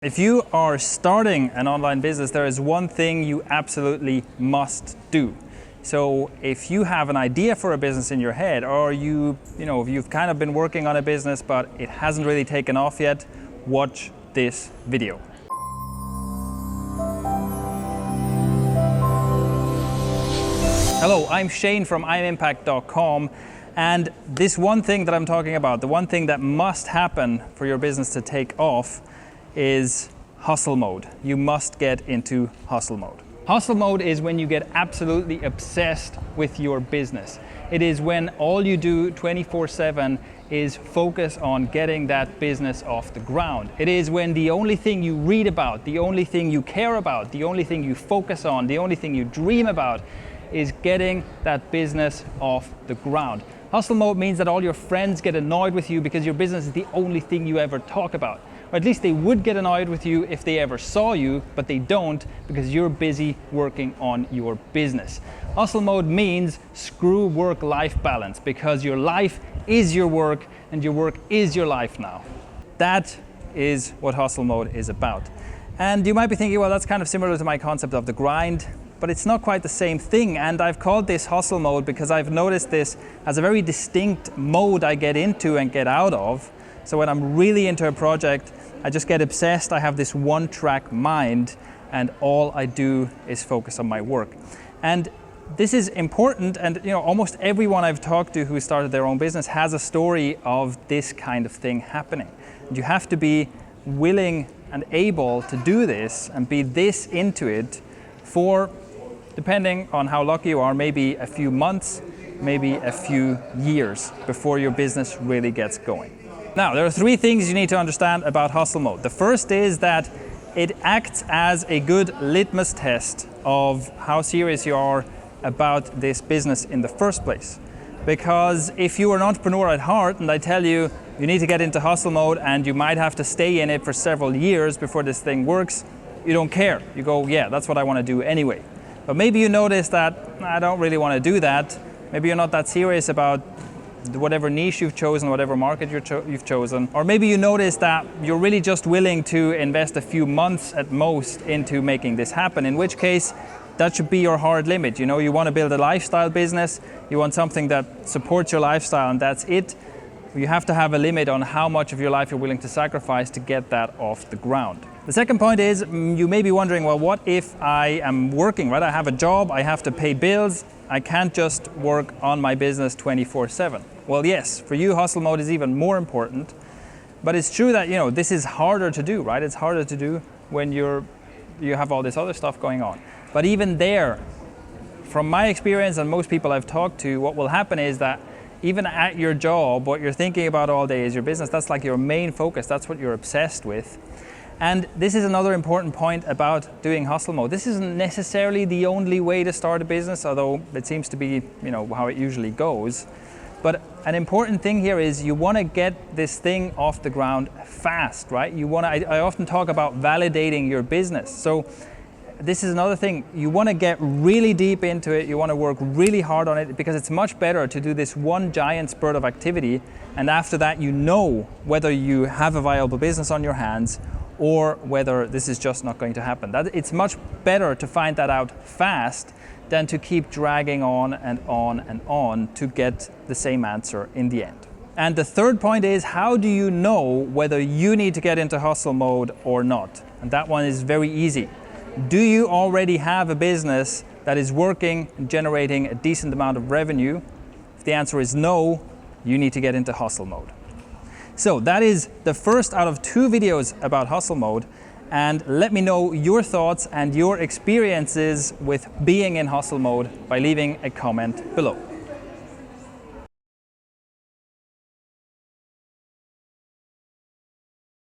If you are starting an online business, there is one thing you absolutely must do. So if you have an idea for a business in your head, or you've kind of been working on a business but it hasn't really taken off yet, watch this video. Hello, I'm Shane from IMimpact.com, and this one thing that I'm talking about, the one thing that must happen for your business to take off, is hustle mode. You must get into hustle mode. Hustle mode is when you get absolutely obsessed with your business. It is when all you do 24/7 is focus on getting that business off the ground. It is when the only thing you read about, the only thing you care about, the only thing you focus on, the only thing you dream about is getting that business off the ground. Hustle mode means that all your friends get annoyed with you because your business is the only thing you ever talk about. Or at least they would get annoyed with you if they ever saw you, but they don't because you're busy working on your business. Hustle mode means screw work-life balance, because your life is your work and your work is your life now. That is what hustle mode is about. And you might be thinking, well, that's kind of similar to my concept of the grind, but it's not quite the same thing. And I've called this hustle mode because I've noticed this as a very distinct mode I get into and get out of. So when I'm really into a project, I just get obsessed. I have this one-track mind, and all I do is focus on my work. And this is important, and almost everyone I've talked to who started their own business has a story of this kind of thing happening. And you have to be willing and able to do this and be this into it for, depending on how lucky you are, maybe a few months, maybe a few years before your business really gets going. Now, there are three things you need to understand about hustle mode. The first is that it acts as a good litmus test of how serious you are about this business in the first place. Because if you are an entrepreneur at heart and I tell you you need to get into hustle mode and you might have to stay in it for several years before this thing works, you don't care. You go, yeah, that's what I want to do anyway. But maybe you notice that I don't really want to do that. Maybe you're not that serious about whatever niche you've chosen, whatever market you've chosen. Or maybe you notice that you're really just willing to invest a few months at most into making this happen, in which case that should be your hard limit. You want to build a lifestyle business, you want something that supports your lifestyle, and that's it. You have to have a limit on how much of your life you're willing to sacrifice to get that off the ground. The second point is, you may be wondering, well, what if I am working, right? I have a job, I have to pay bills, I can't just work on my business 24/7. Well, yes, for you, hustle mode is even more important, but it's true that, this is harder to do, right? It's harder to do when you have all this other stuff going on. But even there, from my experience and most people I've talked to, what will happen is that even at your job, what you're thinking about all day is your business. That's like your main focus. That's what you're obsessed with. And this is another important point about doing hustle mode. This isn't necessarily the only way to start a business, although it seems to be, how it usually goes. But an important thing here is you want to get this thing off the ground fast, right? I often talk about validating your business. So this is another thing. You want to get really deep into it. You want to work really hard on it, because it's much better to do this one giant spurt of activity, and after that you know whether you have a viable business on your hands or whether this is just not going to happen. It's much better to find that out fast than to keep dragging on and on and on to get the same answer in the end. And the third point is, how do you know whether you need to get into hustle mode or not? And that one is very easy. Do you already have a business that is working and generating a decent amount of revenue? If the answer is no, you need to get into hustle mode. So that is the first out of 2 videos about hustle mode, and let me know your thoughts and your experiences with being in hustle mode by leaving a comment below.